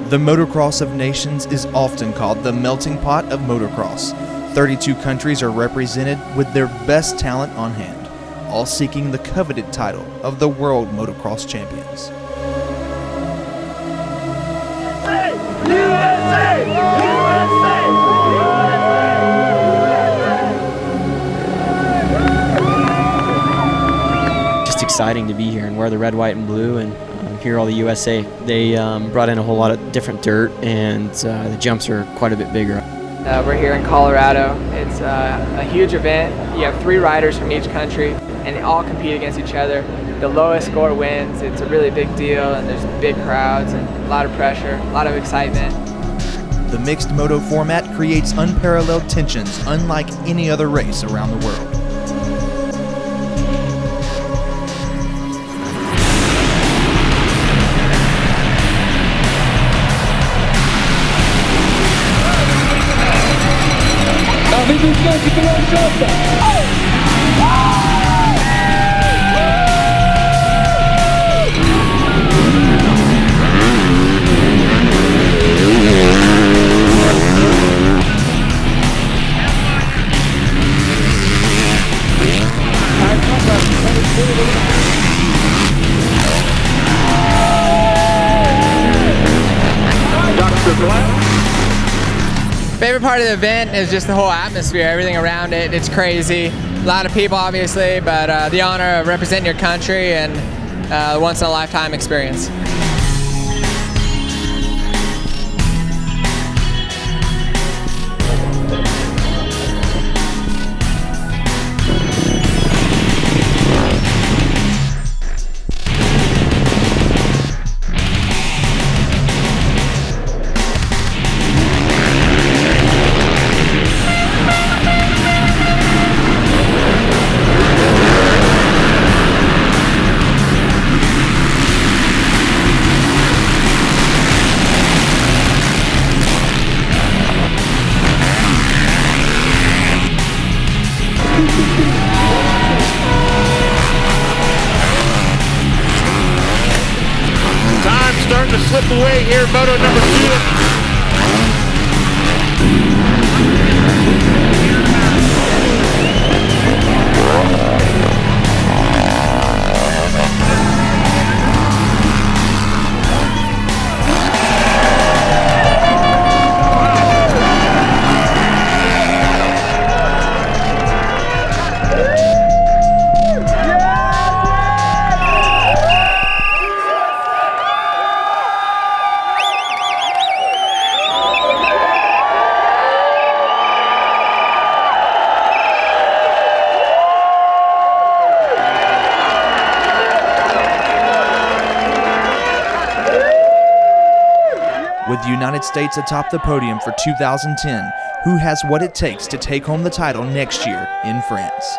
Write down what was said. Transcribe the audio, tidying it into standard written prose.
The Motocross of Nations is often called the melting pot of motocross. 32 countries are represented with their best talent on hand, all seeking the coveted title of the World Motocross Champions. USA! Just exciting to be here and wear the red, white, and blue and hear all the USA. They brought in a whole lot of different dirt, and the jumps are quite a bit bigger. We're here in Colorado. It's a huge event. You have 3 riders from each country, and they all compete against each other. The lowest score wins. It's a really big deal, and there's big crowds and a lot of pressure, a lot of excitement. The mixed moto format creates unparalleled tensions unlike any other race around the world. Favorite part of the event is just the whole atmosphere, everything around it. It's crazy. A lot of people, obviously, but the honor of representing your country and once-in-a-lifetime experience. Time starting to slip away here, moto number 2. With the United States atop the podium for 2010, who has what it takes to take home the title next year in France?